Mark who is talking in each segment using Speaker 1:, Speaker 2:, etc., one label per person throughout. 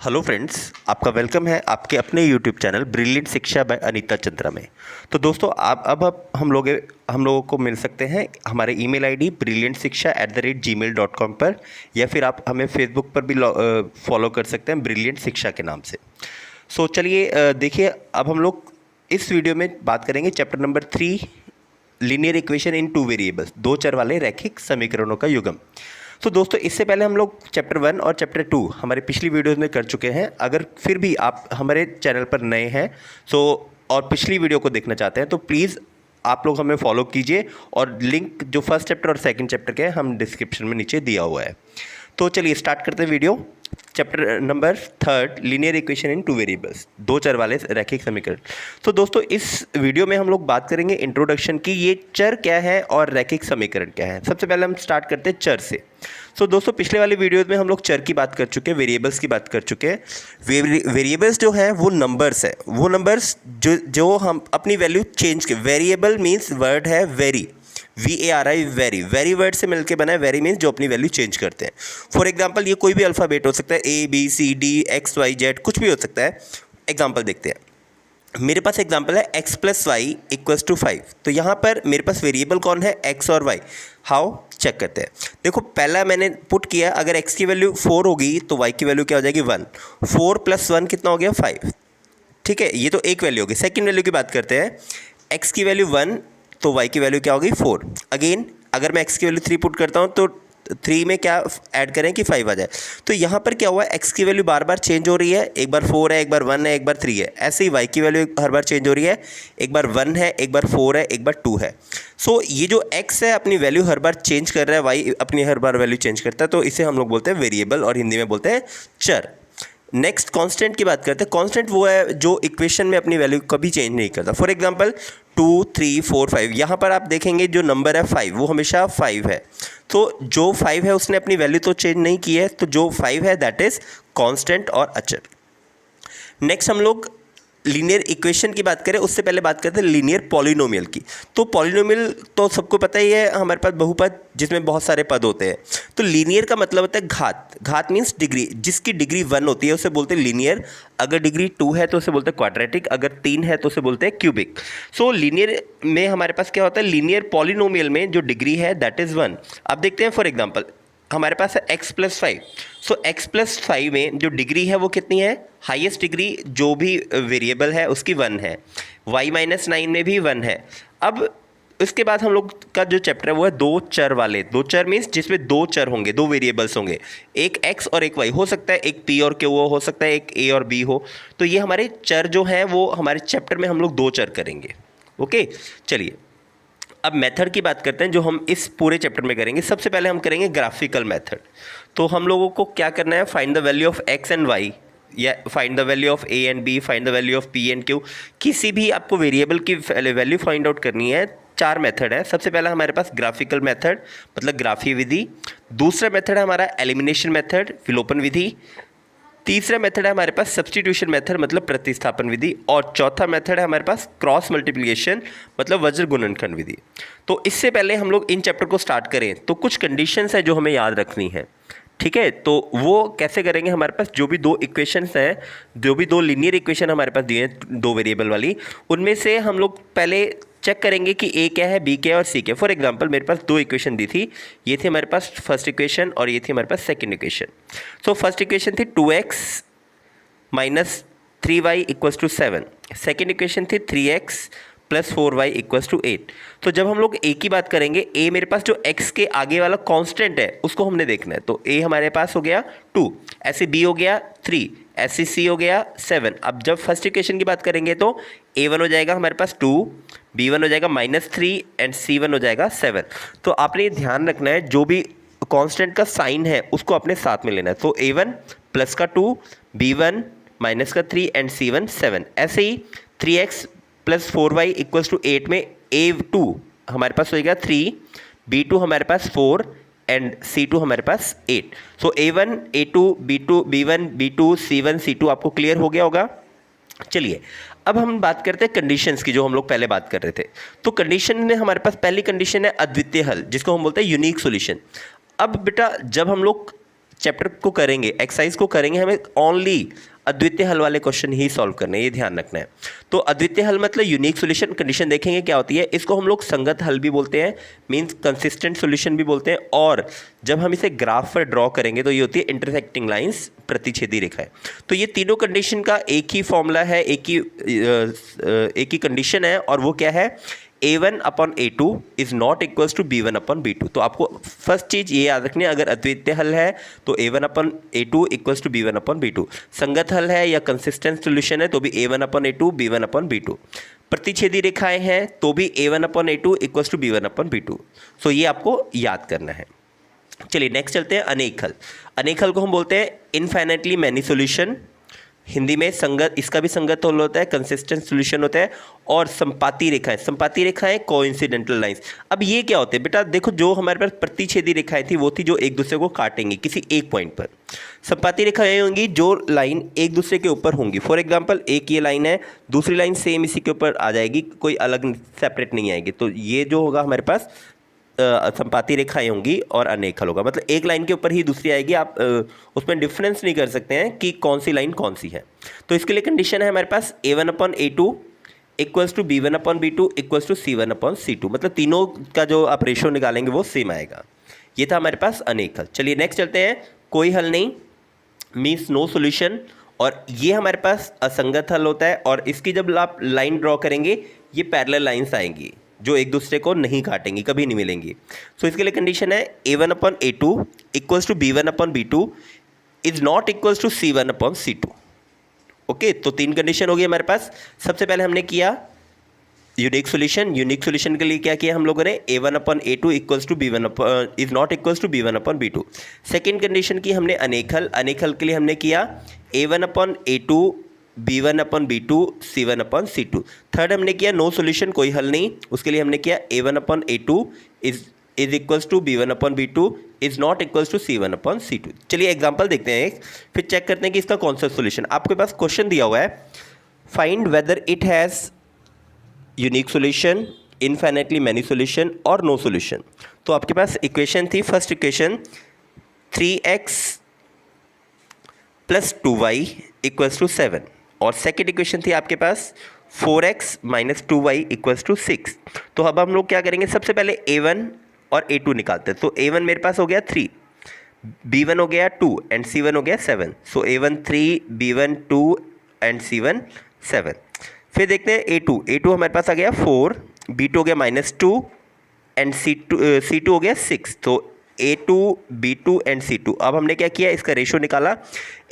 Speaker 1: Hello friends, आपका welcome है आपके अपने यूट्यूब चैनल ब्रिलियंट शिक्षा बाय अनीता चंद्रा में। तो दोस्तों आप अब हम लोगों को मिल सकते हैं हमारे ईमेल आईडी brilliantशिक्षा@gmail.com पर, या फिर आप हमें फेसबुक पर भी फॉलो कर सकते हैं ब्रिलियंट शिक्षा के नाम से। चलिए देखिए, अब हम लोग इस वीडियो में बात करेंगे chapter number 3, linear equation in two variables, दो चर वाले रैखिक समीकरणों का युग्म। तो दोस्तों इससे पहले हम लोग चैप्टर 1 और चैप्टर 2 हमारे पिछली वीडियोस में कर चुके हैं। अगर फिर भी आप हमारे चैनल पर नए हैं और पिछली वीडियो को देखना चाहते हैं तो प्लीज़ आप लोग हमें फॉलो कीजिए, और लिंक जो फर्स्ट चैप्टर और सेकंड चैप्टर के हैं हम डिस्क्रिप्शन में नीचे दिया हुआ है। तो चलिए स्टार्ट करते हैं video. Chapter number 3, linear equation in two variables, दो चर वाले रैखिक समीकरण। तो दोस्तों इस वीडियो में हम लोग बात करेंगे इंट्रोडक्शन की, ये चर क्या है और रैखिक समीकरण क्या है। सबसे पहले हम स्टार्ट करते हैं चर से। तो दोस्तों पिछले वाले वीडियोस में हम लोग चर की बात कर चुके हैं, वेरिएबल्स की बात कर चुके हैं। वेरिएबल्स जो हैं वो नंबर्स है, वो नंबर्स जो हम अपनी वैल्यू चेंज के, वेरिएबल मीन्स वर्ड है very, VARI, very, very word से मिलकर बना है। वेरी मीन्स जो अपनी वैल्यू चेंज करते हैं। फॉर एग्जाम्पल ये कोई भी अल्फ़ाबेट हो सकता है, ABCD XYZ, कुछ भी हो सकता है। एग्जाम्पल देखते हैं। मेरे पास एग्जाम्पल है x + y = 5। तो यहाँ पर मेरे पास वेरिएबल कौन है, x और y। हाउ, चेक करते हैं। देखो पहला मैंने पुट किया, अगर x की वैल्यू 4 होगी तो y की वैल्यू क्या हो जाएगी 1। 4 + 1 कितना हो गया 5। ठीक है, ये तो एक वैल्यू होगी। सेकंड वैल्यू की बात करते हैं। x की वैल्यू 1 तो y की वैल्यू क्या होगी 4। अगेन अगर मैं x की वैल्यू 3 पुट करता हूँ तो 3 में क्या ऐड करें कि 5 आ जाए। तो यहाँ पर क्या हुआ है, x की वैल्यू बार बार चेंज हो रही है। एक बार 4 है, एक बार 1 है, एक बार 3 है। ऐसे ही y की वैल्यू हर बार चेंज हो रही है। एक बार 1 है, एक बार 4 है, एक बार 2 है। ये जो x है अपनी वैल्यू हर बार चेंज कर रहा है, y अपनी हर बार वैल्यू चेंज करता है। तो इसे हम लोग बोलते हैं वेरिएबल, और हिंदी में बोलते हैं चर। नेक्स्ट कांस्टेंट की बात करते हैं। कांस्टेंट वो है जो इक्वेशन में अपनी वैल्यू कभी चेंज नहीं करता। फॉर एग्जांपल 2, 3, 4, 5, यहाँ पर आप देखेंगे जो नंबर है 5 वो हमेशा 5 है। तो जो 5 है उसने अपनी वैल्यू तो चेंज नहीं की है, तो जो 5 है दैट इज कांस्टेंट और अचर। नेक्स्ट हम लोग लीनियर इक्वेशन की बात करें, उससे पहले बात करते हैं लीनियर पॉलिनोमियल की। तो पॉलिनोमियल तो सबको पता ही है, हमारे पास बहुपद जिसमें बहुत सारे पद होते हैं। तो लीनियर का मतलब होता है घात। घात मीन्स डिग्री, जिसकी डिग्री 1 होती है उसे बोलते हैं लीनियर। अगर डिग्री 2 है तो उसे बोलते हैं क्वाड्रेटिक, अगर 3 है तो उसे बोलते हैं क्यूबिक। लीनियर में हमारे पास क्या होता है, लीनियर पॉलिनोमियल में जो डिग्री है दैट इज़ 1। अब देखते हैं, फॉर एग्जाम्पल हमारे पास है x + 5। x + 5 में जो डिग्री है वो कितनी है, हाईएस्ट डिग्री जो भी वेरिएबल है उसकी 1 है। y - 9 में भी 1 है। अब उसके बाद हम लोग का जो चैप्टर है वो है दो चर वाले। दो चर मीन्स जिसमें दो चर होंगे, दो वेरिएबल्स होंगे, एक x और एक y। हो सकता है एक p और q हो सकता है एक a और b हो। तो ये हमारे चर जो हैं वो हमारे चैप्टर में हम लोग दो चर करेंगे। ओके, चलिए अब मेथड की बात करते हैं जो हम इस पूरे चैप्टर में करेंगे। सबसे पहले हम करेंगे ग्राफिकल मेथड। तो हम लोगों को क्या करना है, find the value of x and y, या find the value of a and b, find the value of p and q। किसी भी आपको वेरिएबल की वैल्यू फाइंड आउट करनी है, 4 मेथड है। सबसे पहला हमारे पास ग्राफिकल मेथड मतलब ग्राफी विधि। दूसरा मेथड है हमारा एलिमिनेशन मेथड, विलोपन विधि। तीसरा मेथड है हमारे पास सब्स्टिट्यूशन मेथड मतलब प्रतिस्थापन विधि। और चौथा मेथड है हमारे पास क्रॉस मल्टीप्लिकेशन मतलब वज्र गुणनखंड विधि। तो इससे पहले हम लोग इन चैप्टर को स्टार्ट करें तो कुछ कंडीशंस है जो हमें याद रखनी है। ठीक है, तो वो कैसे करेंगे, हमारे पास जो भी दो इक्वेशंस हैं, जो भी दो लीनियर इक्वेशन हमारे पास दिए हैं दो वेरिएबल वाली, उनमें से हम लोग पहले चेक करेंगे कि ए क्या है, बी क्या है और सी क्या है। फॉर एग्जांपल मेरे पास दो इक्वेशन दी थी, ये थी हमारे पास फर्स्ट इक्वेशन और ये थी हमारे पास सेकंड इक्वेशन। फर्स्ट इक्वेशन थी 2x - 3y = 7। सेकंड इक्वेशन थी 3x + 4y = 8। तो जब हम लोग a की बात करेंगे, a मेरे पास जो x के आगे वाला कांस्टेंट है उसको हमने देखना है। तो a हमारे पास हो गया 2, ऐसे b हो गया 3, ऐसे c हो गया 7। अब जब फर्स्ट इक्वेशन की बात करेंगे तो a1 हो जाएगा हमारे पास 2, b1 हो जाएगा -3 एंड c1 हो जाएगा 7। तो आपने ये ध्यान रखना है जो भी कांस्टेंट का साइन है उसको अपने साथ में लेना है। तो a1 प्लस का 2, b1 माइनस का 3 एंड c1 7। ऐसे ही 3x + 4y = 8 में a2 हमारे पास होएगा 3, b2 हमारे पास 4 एंड c2 हमारे पास 8। a1, a2, b2, b1, b2, c1, c2 आपको क्लियर हो गया होगा। चलिए अब हम बात करते हैं कंडीशंस की, जो हम लोग पहले बात कर रहे थे। तो कंडीशन में हमारे पास पहली कंडीशन है अद्वितीय हल, जिसको हम बोलते हैं यूनिक सॉल्यूशन। अब बेटा जब हम लोग चैप्टर को करेंगे, एक्सरसाइज को करेंगे, हमें ओनली अद्वितीय हल वाले क्वेश्चन ही सॉल्व करने हैं, ये ध्यान रखना है। तो अद्वितीय हल मतलब यूनिक सॉल्यूशन। कंडीशन देखेंगे क्या होती है, इसको हम लोग संगत हल भी बोलते हैं, मींस कंसिस्टेंट सॉल्यूशन भी बोलते हैं। और जब हम इसे ग्राफ पर ड्रॉ करेंगे तो ये होती है इंटरसेक्टिंग लाइंस, प्रतिच्छेदी रेखाएं। तो ये तीनों कंडीशन का एक ही फॉर्मूला है, एक ही कंडीशन है, और वो क्या है, A1/A2 is not equals to B1/B2। तो आपको फर्स्ट चीज़ ये याद रखनी है, अगर अद्वितीय हल है तो A1/A2 इक्वल्स टू B1/B2। संगत हल है या कंसिस्टेंट सॉल्यूशन है तो भी A1/A2 B1/B2। प्रतिच्छेदी रेखाएं हैं तो भी A1/A2 इक्वल्स टू B1/B2। सो ये आपको याद करना है। चलिए नेक्स्ट चलते हैं अनेक हल। अनेक हल को हम बोलते हैं इनफाइनाइटली मैनी सॉल्यूशन, हिंदी में संगत, इसका भी संगत हल होता है, कंसिस्टेंट सॉल्यूशन होता है। और संपाती रेखाएं, संपाती रेखाएं कोइंसिडेंटल लाइंस। अब ये क्या होते हैं बेटा, देखो जो हमारे पास प्रतिच्छेदी रेखाएं थी वो थी जो एक दूसरे को काटेंगी किसी एक पॉइंट पर। संपाती रेखाएं होंगी जो लाइन एक दूसरे के ऊपर होंगी। फॉर एग्जांपल एक ये लाइन है, दूसरी लाइन सेम इसी के ऊपर आ जाएगी, कोई अलग सेपरेट नहीं आएगी। तो ये जो होगा हमारे पास संपाती रेखाएं होंगी और अनेक हल होगा। मतलब एक लाइन के ऊपर ही दूसरी आएगी, आप उसमें डिफरेंस नहीं कर सकते हैं कि कौन सी लाइन कौन सी है। तो इसके लिए कंडीशन है हमारे पास A1/A2 equals to B1/B2 equals to C1/C2। मतलब तीनों का जो आप रेशो निकालेंगे वो सेम आएगा। ये था हमारे पास अनेक हल। चलिए नेक्स्ट चलते हैं, कोई हल नहीं मीन्स नो सोल्यूशन। और ये हमारे पास असंगत हल होता है, और इसकी जब आप लाइन ड्रॉ करेंगे ये पैरेलल लाइंस आएंगी जो एक दूसरे को नहीं काटेंगी, कभी नहीं मिलेंगी। सो इसके लिए कंडीशन है A1/A2 equals to B1/B2 is not equals to C1/C2। Okay, तो तीन कंडीशन हो गई हमारे पास। सबसे पहले हमने किया यूनिक सॉल्यूशन। यूनिक सॉल्यूशन के लिए क्या किया हम लोगों ने, A1/A2 equals to B1 is not equals to B1/B2। Second condition की हमने अनेक हल। अनेक हल के लिए हमने किया A1/A2 B1/B2 C1/C2। थर्ड हमने किया नो सॉल्यूशन, कोई हल नहीं, उसके लिए हमने किया A1/A2 is equals to B1/B2 is not equals to C1/C2। चलिए एग्जांपल देखते हैं एक, फिर चेक करते हैं कि इसका कौन सा सॉल्यूशन। आपके पास क्वेश्चन दिया हुआ है, find whether it has unique solution, infinitely many solution और नो सॉल्यूशन। तो आपके पास इक्वेशन थी, फर्स्ट इक्वेशन 3x + 2y = 7, और सेकेंड इक्वेशन थी आपके पास 4x - 2y = 6। तो अब हम लोग क्या करेंगे, सबसे पहले A1 और A2 निकालते हैं। तो A1 मेरे पास हो गया 3, B1 हो गया 2 एंड C1 हो गया 7। सो A1 3, B1 2 एंड C1 7। फिर देखते हैं A2 हमारे पास आ गया 4, B2 हो गया -2 एंड C2 हो गया 6। तो A2, B2 एंड C2। अब हमने क्या किया, इसका रेशो निकाला,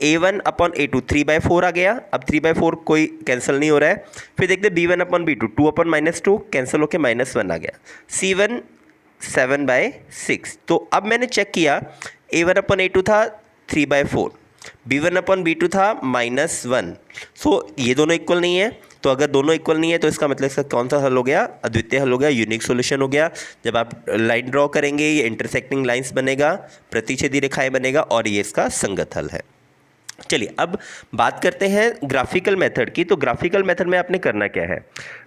Speaker 1: A1/A2 3/4 आ गया। अब 3/4 कोई कैंसिल नहीं हो रहा है। फिर देखते हैं B1/B2 2/-2 कैंसिल होकर -1 आ गया। C1 7/6। तो अब मैंने चेक किया, A1/A2 था 3/4, B1/B2 था -1। सो ये दोनों इक्वल नहीं है। तो अगर दोनों इक्वल नहीं है तो इसका मतलब इसका कौन सा हल हो गया, अद्वितीय हल हो गया, यूनिक सॉल्यूशन हो गया। जब आप लाइन ड्रॉ करेंगे ये इंटरसेक्टिंग लाइंस बनेगा, प्रतिच्छेदी रेखाएं बनेगा, और ये इसका संगत हल है। चलिए अब बात करते हैं ग्राफिकल मेथड की। तो ग्राफिकल मेथड में आपने करना क्या है,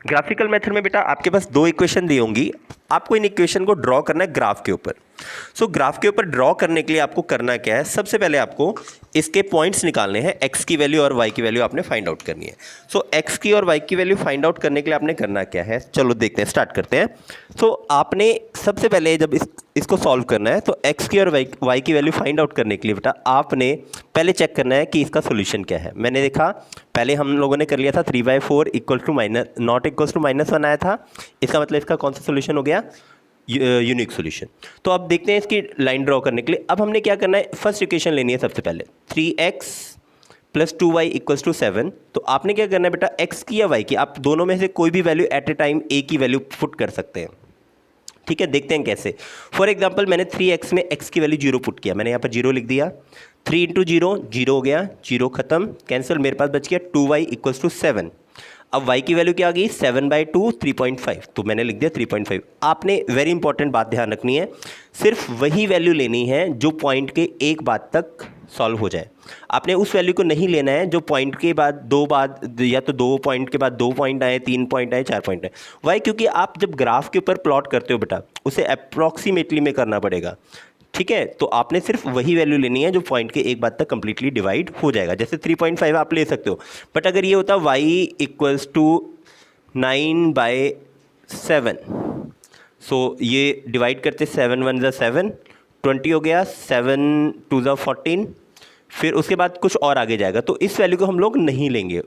Speaker 1: ग्राफिकल मेथड में बेटा आपके पास दो इक्वेशन दी होंगी, आपको इन इक्वेशन को ड्रॉ करना है ग्राफ के ऊपर। सो ग्राफ के ऊपर ड्रॉ करने के लिए आपको करना क्या है, सबसे पहले आपको इसके पॉइंट्स निकालने हैं, एक्स की वैल्यू और वाई की वैल्यू आपने फाइंड आउट करनी है। सो एक्स की और वाई की वैल्यू फाइंड आउट करने के लिए आपने करना क्या है, चलो देखते हैं, स्टार्ट करते हैं। सो आपने सबसे पहले जब इसको सॉल्व करना है तो एक्स की और वाई की वैल्यू फाइंड आउट करने के लिए बेटा आपने पहले चेक करना है कि इसका सोल्यूशन क्या है। मैंने देखा पहले हम लोगों ने कर लिया था 3/4 नॉट इक्वल्स टू -1 आया था, इसका मतलब इसका कौन सा सोल्यूशन हो गया, यूनिक सॉल्यूशन। तो अब देखते हैं इसकी लाइन ड्रॉ करने के लिए। अब हमने क्या करना है, फर्स्ट इक्वेशन लेनी है सबसे पहले, 3x + 2y = 7। तो आपने क्या करना है बेटा, x की या y की, आप दोनों में से कोई भी value at a time a की वैल्यू पुट कर सकते हैं। ठीक है, देखते हैं कैसे। फॉर एग्जाम्पल मैंने 3x में x की वैल्यू 0 पुट किया, मैंने यहाँ पर 0 लिख दिया। 3 × 0 0 हो गया, 0 खत्म, कैंसिल, मेरे पास बच गया 2y = 7। अब y की वैल्यू क्या आ गई, 7/2 3.5, तो मैंने लिख दिया 3.5। आपने वेरी इंपॉर्टेंट बात ध्यान रखनी है, सिर्फ वही वैल्यू लेनी है जो पॉइंट के एक बाद तक सॉल्व हो जाए। आपने उस वैल्यू को नहीं लेना है जो पॉइंट के बाद या तो 2 पॉइंट के बाद 2 पॉइंट आए, 3 पॉइंट आए, 4 पॉइंट आए। वाई, क्योंकि आप जब ग्राफ के ऊपर प्लॉट करते हो बेटा उसे अप्रॉक्सीमेटली में करना पड़ेगा। ठीक है, तो आपने सिर्फ वही वैल्यू लेनी है जो पॉइंट के एक बाद तक कंप्लीटली डिवाइड हो जाएगा। जैसे 3.5 आप ले सकते हो, बट अगर ये होता y इक्वल्स टू 9/7, सो ये डिवाइड करते 7 1 ज़ा 7, 20 हो गया, 7 2 ज़ा 14, फिर उसके बाद कुछ और आगे जाएगा, तो इस वैल्यू को हम लोग नहीं लेंगे।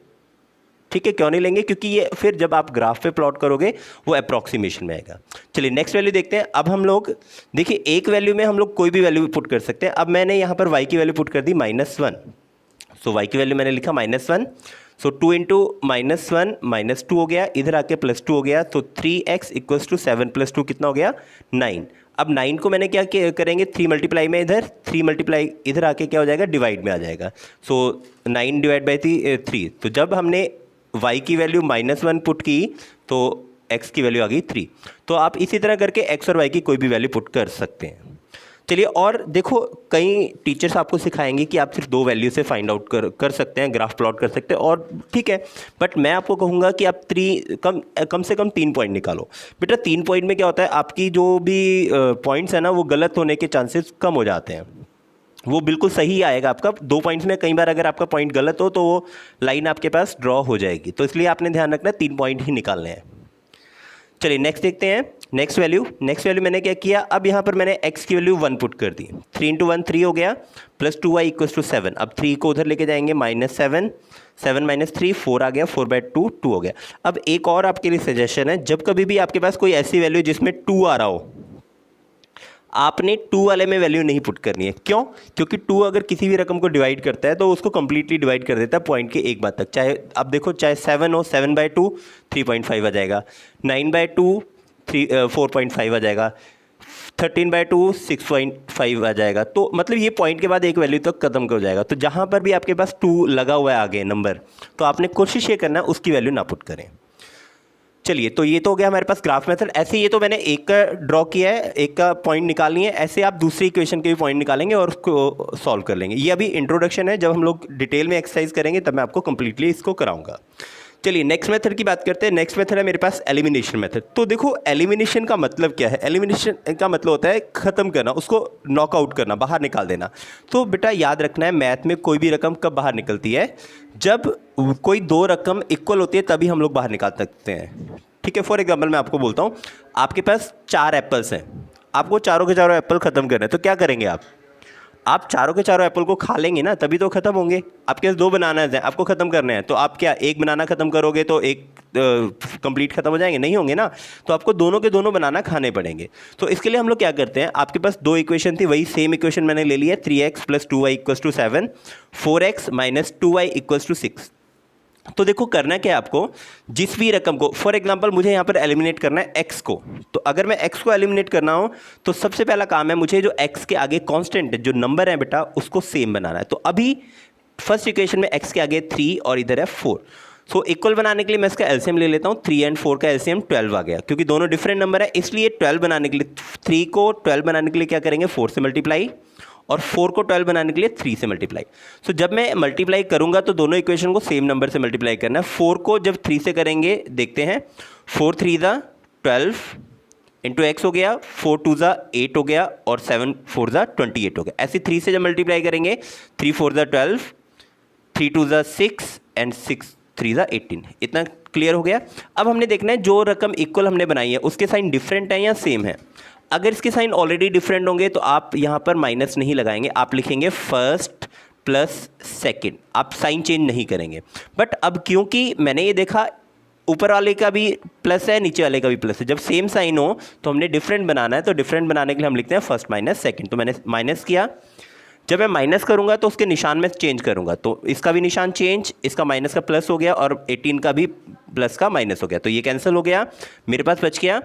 Speaker 1: ठीक है, क्यों नहीं लेंगे? क्योंकि ये फिर जब आप ग्राफ पे प्लॉट करोगे वो अप्रॉक्सीमेशन में आएगा। चलिए नेक्स्ट वैल्यू देखते हैं। अब हम लोग देखिए एक वैल्यू में हम लोग कोई भी वैल्यू पुट कर सकते हैं। अब मैंने यहाँ पर y की वैल्यू पुट कर दी -1, सो y की वैल्यू मैंने लिखा -1, सो 2 इंटू -1 -2 हो गया, इधर आके +2 हो गया, तो 3x इक्वल्स टू 7 + 2 कितना हो गया 9। अब 9 को मैंने क्या करेंगे 3 मल्टीप्लाई में, इधर 3 मल्टीप्लाई इधर आके क्या हो जाएगा डिवाइड में आ जाएगा, सो 9 डिवाइड बाई 3। तो जब हमने y की वैल्यू -1 पुट की तो x की वैल्यू आ गई 3। तो आप इसी तरह करके x और y की कोई भी वैल्यू पुट कर सकते हैं। चलिए और देखो कई टीचर्स आपको सिखाएंगे कि आप सिर्फ 2 वैल्यू से फाइंड आउट कर सकते हैं, ग्राफ प्लॉट कर सकते हैं, और ठीक है, बट मैं आपको कहूँगा कि आप कम से कम 3 पॉइंट निकालो। बेटा 3 पॉइंट में क्या होता है, आपकी जो भी पॉइंट्स है ना वो गलत होने के चांसेस कम हो जाते हैं, वो बिल्कुल सही आएगा आपका। 2 पॉइंट्स में कई बार अगर आपका पॉइंट गलत हो तो वो लाइन आपके पास ड्रॉ हो जाएगी, तो इसलिए आपने ध्यान रखना है 3 पॉइंट ही निकालने हैं। चलिए नेक्स्ट देखते हैं। नेक्स्ट वैल्यू मैंने क्या किया, अब यहाँ पर मैंने x की वैल्यू 1 पुट कर दी, 3 इंटू 1 3 हो गया, प्लस 2y इक्वल्स टू 7। अब 3 को उधर लेके जाएंगे -7, 7 - 3 4 आ गया, 4/2 2 हो गया। अब एक और आपके लिए सजेशन है, जब कभी भी आपके पास कोई ऐसी वैल्यू जिसमें 2 आ रहा हो, आपने 2 वाले में वैल्यू नहीं पुट करनी है। क्यों? क्योंकि 2 अगर किसी भी रकम को डिवाइड करता है तो उसको कंप्लीटली डिवाइड कर देता है पॉइंट के एक बाद तक। चाहे अब देखो, चाहे 7 हो, 7/2 3.5 आ जाएगा, 9/2 4.5 आ जाएगा, 13/2 6.5 आ जाएगा। तो मतलब ये पॉइंट के बाद एक वैल्यू तक खत्म हो जाएगा। तो जहाँ पर भी आपके पास 2 लगा हुआ है आगे नंबर, तो आपने कोशिश ये करना है उसकी वैल्यू ना पुट करें। चलिए, तो ये तो हो गया हमारे पास ग्राफ मेथड। ऐसे ये तो मैंने एक का ड्रॉ किया है, एक का पॉइंट निकालनी है, ऐसे आप दूसरी इक्वेशन के भी पॉइंट निकालेंगे और उसको सॉल्व कर लेंगे। ये अभी इंट्रोडक्शन है, जब हम लोग डिटेल में एक्सरसाइज करेंगे तब मैं आपको कंप्लीटली इसको कराऊंगा। चलिए नेक्स्ट मेथड की बात करते हैं। नेक्स्ट मेथड है मेरे पास एलिमिनेशन मेथड। तो देखो एलिमिनेशन का मतलब क्या है? एलिमिनेशन का मतलब होता है ख़त्म करना, उसको नॉकआउट करना, बाहर निकाल देना। तो बेटा याद रखना है, मैथ में कोई भी रकम कब बाहर निकलती है, जब कोई 2 रकम इक्वल होती है तभी हम लोग बाहर निकाल सकते हैं। ठीक है, फॉर एग्जाम्पल मैं आपको बोलता हूँ, आपके पास 4 एप्पल्स हैं, आपको चारों के चारों एप्पल ख़त्म करना है, तो क्या करेंगे आप चारों के चारों एप्पल को खा लेंगे ना, तभी तो ख़त्म होंगे। आपके पास 2 बनानास हैं, आपको ख़त्म करने हैं, तो आप क्या एक बनाना ख़त्म करोगे तो एक कंप्लीट ख़त्म हो जाएंगे? नहीं होंगे ना, तो आपको दोनों के दोनों बनाना खाने पड़ेंगे। तो इसके लिए हम लोग क्या करते हैं, आपके पास 2 इक्वेशन थी, वही सेम इक्वेशन मैंने ले लिया, 3x + 2y equals to 7, 4x - 2y equals to 6। तो देखो करना क्या है आपको, जिस भी रकम को, फॉर एग्जांपल मुझे यहाँ पर एलिमिनेट करना है x को, तो अगर मैं x को एलिमिनेट करना हो तो सबसे पहला काम है मुझे जो x के आगे कांस्टेंट जो नंबर है बेटा उसको सेम बनाना है। तो अभी फर्स्ट इक्वेशन में x के आगे 3 और इधर है 4, सो इक्वल बनाने के लिए मैं इसका एलसीएम ले लेता हूँ। 3 एंड 4 का एलसीएम 12 आ गया, क्योंकि दोनों डिफरेंट नंबर है, इसलिए 12 बनाने के लिए 3 को 12 बनाने के लिए क्या करेंगे 4 से मल्टीप्लाई, और 4 को 12 बनाने के लिए 3 से मल्टीप्लाई। सो जब मैं मल्टीप्लाई करूंगा तो दोनों इक्वेशन को सेम नंबर से मल्टीप्लाई करना है। 4 को जब 3 से करेंगे, देखते हैं, 4 3 ज़ा 12 इंटू एक्स हो गया, 4 2 ज़ा 8 हो गया, और 7 4 ज़ा 28 हो गया। ऐसे 3 से जब मल्टीप्लाई करेंगे, 3 4 ज़ा 12, 3 2 ज़ा 6 एंड 6 3 ज़ा 18। इतना क्लियर हो गया। अब हमने देखना है जो रकम इक्वल हमने बनाई है उसके साइन डिफरेंट है या सेम है। अगर इसके साइन ऑलरेडी डिफरेंट होंगे तो आप यहाँ पर माइनस नहीं लगाएंगे, आप लिखेंगे फर्स्ट प्लस सेकंड, आप साइन चेंज नहीं करेंगे। बट अब क्योंकि मैंने ये देखा ऊपर वाले का भी प्लस है, नीचे वाले का भी प्लस है, जब सेम साइन हो तो हमने डिफरेंट बनाना है, तो डिफरेंट बनाने के लिए हम लिखते हैं फर्स्ट माइनस सेकंड। तो मैंने माइनस किया, जब मैं माइनस करूंगा तो उसके निशान में चेंज करूंगा, तो इसका भी निशान चेंज, इसका माइनस का प्लस हो गया और 18 का भी प्लस का माइनस हो गया, तो ये कैंसिल हो गया। मेरे पास बच गया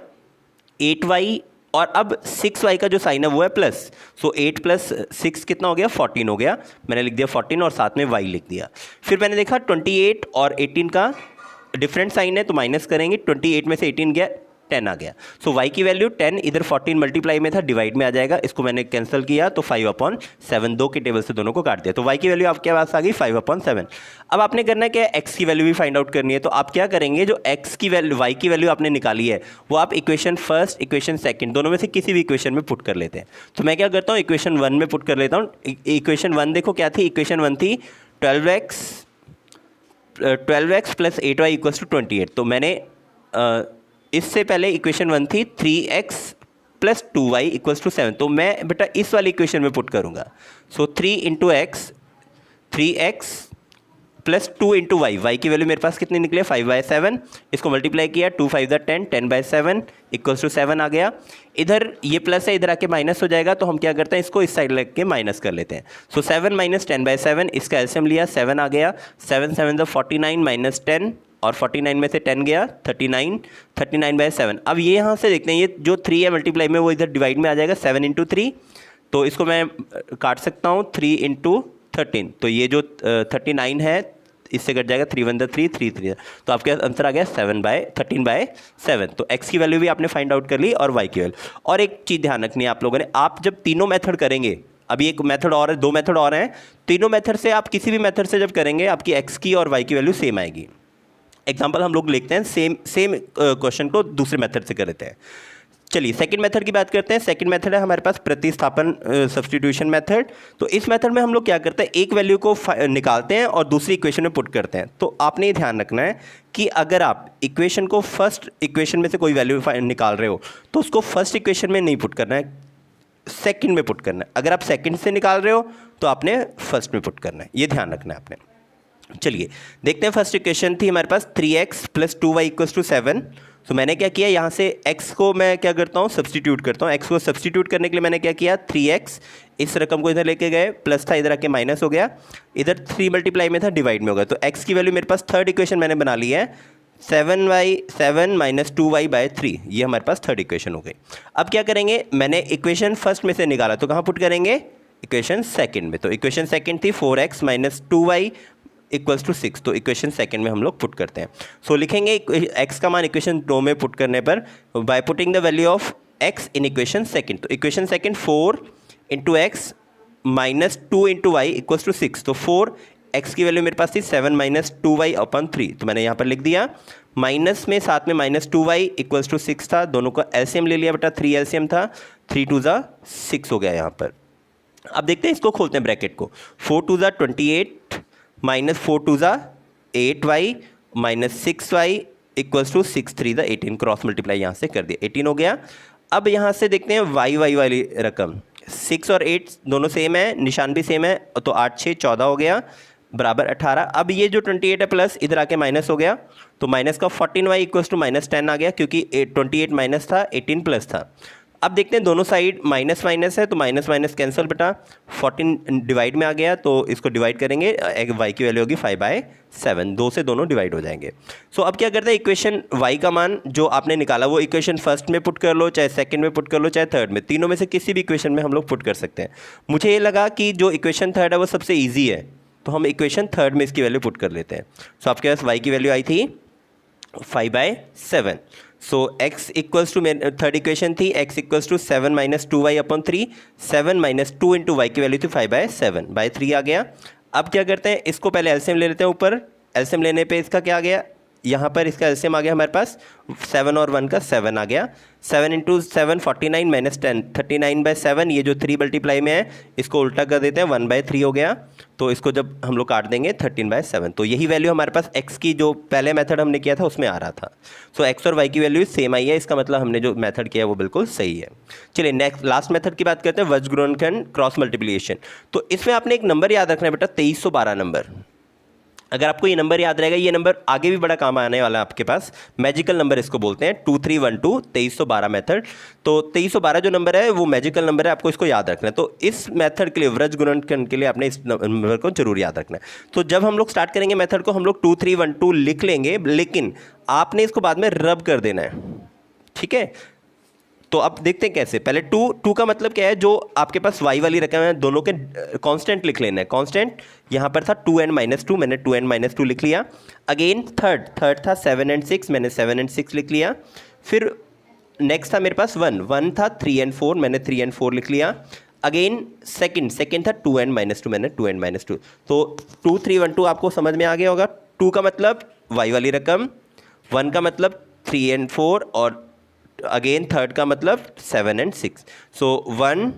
Speaker 1: 8y, और अब 6y का जो साइन है वो है प्लस, सो 8 + 6 कितना हो गया 14 हो गया। मैंने लिख दिया 14 और साथ में y लिख दिया। फिर मैंने देखा 28 और 18 का डिफरेंट साइन है तो माइनस करेंगे, 28 में से 18 गया, 10 आ गया। सो y की वैल्यू 10 इधर 14 मल्टीप्लाई में था, डिवाइड में आ जाएगा, इसको मैंने कैंसिल किया तो 5/7 दो के टेबल से दोनों को काट दिया, तो y की वैल्यू आपके पास आ गई 5/7। अब आपने करना है क्या, x की वैल्यू भी फाइंड आउट करनी है। तो आप क्या करेंगे, जो x की वैल्यू y की वैल्यू आपने निकाली है वो आप इक्वेशन फर्स्ट इक्वेशन सेकंड दोनों में से किसी भी इक्वेशन में पुट कर लेते हैं। तो मैं क्या करता हूँ, इक्वेशन 1 में पुट कर लेता हूँ। इक्वेशन 1 देखो क्या थी, इक्वेशन 1 थी 12x plus 8y equals to 28। तो मैंने इससे पहले इक्वेशन 1 थी 3x plus 2y equals to 7, तो मैं बेटा इस वाली इक्वेशन में पुट करूंगा। सो 3x प्लस 2 इंटू वाई की वैल्यू मेरे पास कितनी निकले 5/7, इसको मल्टीप्लाई किया 2 5 10, 10/7 इक्वल्स टू 7 आ गया। इधर ये प्लस है, इधर आके माइनस हो जाएगा, तो हम क्या करते हैं, इसको इस साइड लग के माइनस कर लेते हैं। सो 7 माइनस 10/7, इसका एलसीएम लिया 7 आ गया, 7 7 49 माइनस 10 और 49 में से 10 गया 39/7। अब ये यहाँ से देखते हैं, ये जो 3 है मल्टीप्लाई में वो इधर डिवाइड में आ जाएगा 7 इंटू 3, तो इसको मैं काट सकता हूँ 3 इंटू 13, तो ये जो 39 है इससे कट जाएगा 3 1 3 3 3, तो आपके आंसर आ गया 13/7। तो x की वैल्यू भी आपने फाइंड आउट कर ली और y की वैल्यू। और एक चीज़ ध्यान रखनी है आप लोगों ने, आप जब तीनों मेथड करेंगे, अभी एक मेथड और है, 2 मेथड और हैं, तीनों मेथड से आप किसी भी मेथड से जब करेंगे आपकी x की और y की वैल्यू सेम आएगी। एग्जाम्पल हम लोग लिखते हैं, सेम क्वेश्चन को दूसरे मेथड से कर लेते हैं। चलिए सेकंड मेथड की बात करते हैं। सेकंड मेथड है हमारे पास प्रतिस्थापन सब्स्टिट्यूशन मेथड। तो इस मेथड में हम लोग क्या करते हैं, एक वैल्यू को निकालते हैं और दूसरी इक्वेशन में पुट करते हैं। तो आपने ये ध्यान रखना है कि अगर आप इक्वेशन को फर्स्ट इक्वेशन में से कोई वैल्यू निकाल रहे हो तो उसको फर्स्ट इक्वेशन में नहीं पुट करना है, सेकंड में पुट करना है। अगर आप सेकंड से निकाल रहे हो तो आपने फर्स्ट में पुट करना है, ये ध्यान रखना है आपने। चलिए देखते हैं, फर्स्ट इक्वेशन थी हमारे पास 3x plus 2y equals to 7। तो मैंने क्या किया, यहाँ से x को मैं क्या करता हूँ, सब्स्टिट्यूट करता हूँ। x को सब्स्टिट्यूट करने के लिए मैंने क्या किया, 3x इस रकम को इधर लेके गए, प्लस था इधर आके माइनस हो गया, इधर 3 मल्टीप्लाई में था डिवाइड में होगा, तो x की वैल्यू मेरे पास थर्ड इक्वेशन मैंने बना ली है 7 माइनस 2y/3, ये हमारे पास थर्ड इक्वेशन हो गई। अब क्या करेंगे, मैंने इक्वेशन फर्स्ट में से निकाला तो कहाँ पुट करेंगे, इक्वेशन सेकंड में। तो इक्वेशन सेकंड थी 4x minus 2y equals to 6, तो इक्वेशन सेकंड में हम लोग पुट करते हैं। सो लिखेंगे x का मान इक्वेशन 2 में पुट करने पर, by putting the value of x in equation second. तो equation second 4 into X minus 2 into Y equals to 6, तो 4 x की वैल्यू मेरे पास थी 7 माइनस 2y/3, तो मैंने यहाँ पर लिख दिया, माइनस में साथ में माइनस 2y इक्वल्स टू 6 था, दोनों का एलसीएम ले लिया बेटा, 3 एलसीएम था, 3 2 6 हो गया यहाँ पर। अब देखते हैं, इसको खोलते हैं ब्रैकेट को, 4 2 28 minus 4 2 8y minus 6y equals to 6 3 18, cross multiply यहाँ से कर दिया, 18 हो गया। अब यहाँ से देखते हैं y वाली रकम, 6 और 8 दोनों सेम है, निशान भी सेम है, तो 8 6 14 हो गया बराबर 18। अब ये जो 28 है प्लस इधर आके माइनस हो गया, तो माइनस का 14y इक्वल्स टू माइनस 10 आ गया, क्योंकि 28 माइनस था 18 प्लस था। अब देखते हैं, दोनों साइड माइनस माइनस है, तो माइनस माइनस कैंसिल बेटा, 14 डिवाइड में आ गया, तो इसको डिवाइड करेंगे, y की वैल्यू होगी 5/7, 2 से दोनों डिवाइड हो जाएंगे। सो अब क्या करते हैं, इक्वेशन y का मान जो आपने निकाला वो इक्वेशन फर्स्ट में पुट कर लो, चाहे सेकंड में पुट कर लो, चाहे थर्ड में, तीनों में से किसी भी इक्वेशन में हम लोग पुट कर सकते हैं। मुझे ये लगा कि जो इक्वेशन थर्ड है वो सबसे ईजी है, तो हम इक्वेशन थर्ड में इसकी वैल्यू पुट कर लेते हैं। सो आपके पास y की वैल्यू आई थी 5/7। So x equals to, third equation थी x equals to 7 minus 2y/3, 7 minus 2 into y की वैल्यू थी 5/7/3 आ गया। अब क्या करते हैं, इसको पहले एलसीएम ले लेते हैं, ऊपर एलसीएम लेने पे इसका क्या आ गया, यहाँ पर इसका एलसीएम आ गया हमारे पास 7 और 1 का 7 आ गया, 7 इंटू 7 49 माइनस 10 39/7, ये जो 3 मल्टीप्लाई में है इसको उल्टा कर देते हैं, 1/3 हो गया, तो इसको जब हम लोग काट देंगे 13/7, तो यही वैल्यू हमारे पास x की जो पहले मेथड हमने किया था उसमें आ रहा था। सो x और y की वैल्यू सेम आई है, इसका मतलब हमने जो मेथड किया है वो बिल्कुल सही है। चलिए नेक्स्ट लास्ट मेथड की बात करते हैं, वज्र गुणनखंड क्रॉस मल्टीप्लिकेशन। तो इसमें आपने एक नंबर याद रखना है बेटा, 2312 नंबर। अगर आपको ये नंबर याद रहेगा, ये नंबर आगे भी बड़ा काम आने वाला है आपके पास, मैजिकल नंबर इसको बोलते हैं, 2312 2312 मेथड। तो 2312 जो नंबर है वो मैजिकल नंबर है, आपको इसको याद रखना है। तो इस मेथड के लिए, वज्र गुणनखंड के लिए आपने इस नंबर को जरूर याद रखना है। तो जब हम लोग स्टार्ट करेंगे मेथड को, हम लोग 2312 लिख लेंगे, लेकिन आपने इसको बाद में रब कर देना है, ठीक है। तो अब देखते हैं कैसे, पहले 2 का मतलब क्या है, जो आपके पास y वाली रकम है दोनों के कांस्टेंट लिख लेना है। कांस्टेंट यहाँ पर था 2n माइनस 2, मैंने 2n माइनस 2 लिख लिया। अगेन थर्ड था 7 and 6, मैंने 7 and 6 लिख लिया। फिर नेक्स्ट था मेरे पास 1 था 3 एंड 4, मैंने 3 एंड 4 लिख लिया। अगेन सेकंड था 2 एंड -2, मैंने 2 एंड -2। तो 2 3 1 2 आपको समझ में आ गया होगा। 2 का मतलब y वाली रकम, 1 का मतलब 3 एंड 4, और अगेन थर्ड का मतलब 7 एंड 6। सो 1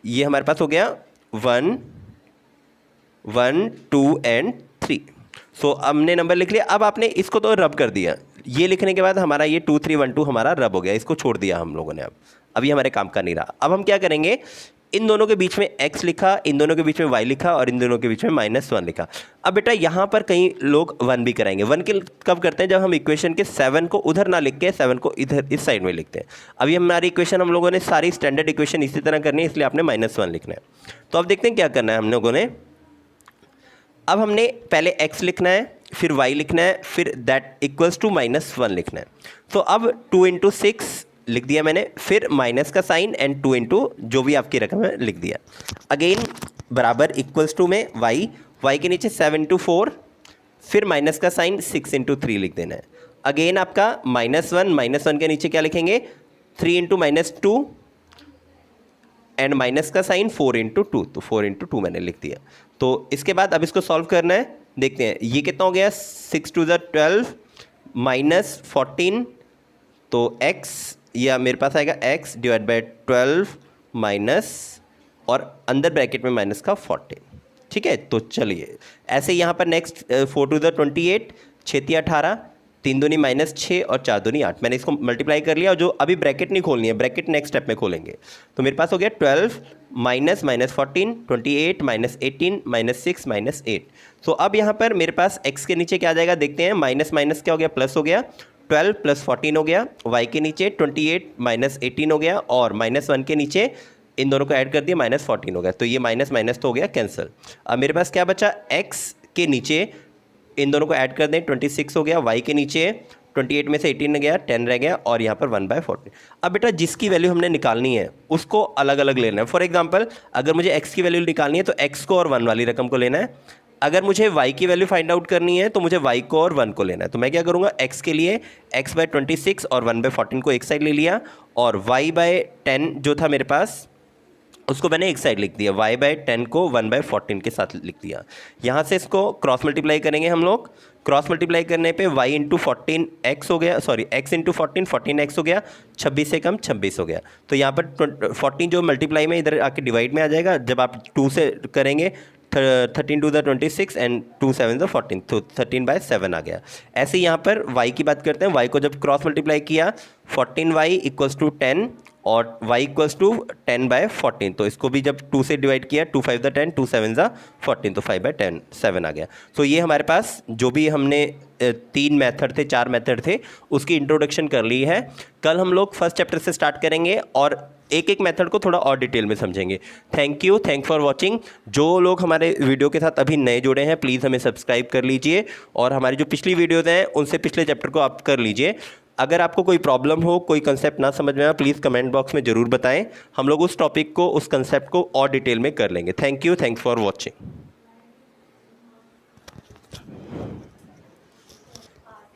Speaker 1: ये हमारे पास हो गया 1 1 2 एंड 3। सो हमने नंबर लिख लिया। अब आपने इसको तो रब कर दिया, ये लिखने के बाद हमारा ये 2 3 1 2 हमारा रब हो गया, इसको छोड़ दिया हम लोगों ने। अब ये हमारे काम का नहीं रहा। अब हम क्या करेंगे, इन दोनों के बीच में x लिखा, इन दोनों के बीच में y लिखा, और इन दोनों के बीच में -1 लिखा। अब बेटा यहाँ पर कई लोग 1 भी कराएंगे। 1 के कब करते हैं, जब हम इक्वेशन के 7 को उधर ना लिख के 7 को इधर इस साइड में लिखते हैं। अभी हमारी इक्वेशन हम लोगों ने सारी स्टैंडर्ड इक्वेशन इसी तरह करनी है, इसलिए आपने -1 लिखना है। तो अब देखते हैं क्या करना है हम लोगों ने। अब हमने पहले x लिखना है, फिर y लिखना है, फिर दैट इक्वल्स टू -1 लिखना है। तो अब 2 × 6 लिख दिया मैंने, फिर माइनस का साइन एंड 2 × जो भी आपकी रकम है लिख दिया। अगेन बराबर इक्वल्स टू में y के नीचे 7 × 4, फिर माइनस का साइन 6 × 3 लिख देना है। अगेन आपका -1 के नीचे क्या लिखेंगे, 3 × -2 एंड माइनस का साइन 4 × 2, तो 4 × 2 मैंने लिख दिया। तो इसके बाद अब इसको सॉल्व करना है। देखते हैं ये कितना हो गया, 6 × 2 = 12 -14, तो x या मेरे पास आएगा x / 12 माइनस, और अंदर ब्रैकेट में माइनस का 14। ठीक है, तो चलिए ऐसे यहाँ पर नेक्स्ट 4 × 2 = 28, 6 × 18, 3 दूनी -6 और 4 दूनी 8। मैंने इसको मल्टीप्लाई कर लिया, और जो अभी ब्रैकेट नहीं खोलनी है, ब्रैकेट नेक्स्ट स्टेप में खोलेंगे। तो मेरे पास हो गया 12 माइनस -14, 28 -18 -6 -8। तो अब यहाँ पर मेरे पास x के नीचे क्या आ जाएगा, देखते हैं। माइनस माइनस क्या हो गया, प्लस हो गया, 12 + 14 हो गया। y के नीचे 28 -18 हो गया, और -1 के नीचे इन दोनों को ऐड कर दिया, -14 हो गया। तो ये माइनस माइनस तो हो गया कैंसिल। अब मेरे पास क्या बचा, x के नीचे इन दोनों को ऐड कर दें, 26 हो गया। y के नीचे 28 में से 18 गया, 10 रह गया, और यहाँ पर 1/14। अब बेटा जिसकी वैल्यू हमने निकालनी है उसको अलग अलग लेना है। फॉर एग्जांपल अगर मुझे x की वैल्यू निकालनी है तो x को और 1 वाली रकम को लेना है। अगर मुझे y की वैल्यू फाइंड आउट करनी है तो मुझे y को और 1 को लेना है। तो मैं क्या करूँगा, x के लिए x/26 और 1/14 को एक साइड ले लिया, और y/10 जो था मेरे पास उसको मैंने एक साइड लिख दिया, y/10 को 1/14 के साथ लिख दिया। यहाँ से इसको क्रॉस मल्टीप्लाई करेंगे हम लोग। क्रॉस मल्टीप्लाई करने पे y × 14 x हो गया, सॉरी x × 14 14x हो गया, 26 से कम 26 हो गया। तो यहाँ पर 14 जो मल्टीप्लाई में इधर आके डिवाइड में आ जाएगा। जब आप 2 से करेंगे 13 × 2 = 26 एंड 2 × 7 = 14, तो 13/7 आ गया। ऐसे यहाँ पर y की बात करते हैं। y को जब क्रॉस मल्टीप्लाई किया 14y = 10 और y = 10/14, तो इसको भी जब 2 से डिवाइड किया, 2 × 5 = 10, 2 × 7 = 14, तो 5/10 7 आ गया। तो ये हमारे पास जो भी हमने 3 मेथड थे, 4 मेथड थे, उसकी इंट्रोडक्शन कर ली है। कल हम लोग फर्स्ट चैप्टर से स्टार्ट करेंगे और एक एक मेथड को थोड़ा और डिटेल में समझेंगे। Thank for watching. जो लोग हमारे वीडियो के साथ अभी नए जुड़े हैं प्लीज़ हमें सब्सक्राइब कर लीजिए, और हमारी जो पिछली वीडियोज़ हैं उनसे पिछले चैप्टर को आप कर लीजिए। अगर आपको कोई प्रॉब्लम हो, कोई कंसेप्ट ना समझ में आए, प्लीज़ कमेंट बॉक्स में ज़रूर बताएं। हम लोग उस टॉपिक को, उस कंसेप्ट को और डिटेल में कर लेंगे। Thanks for watching.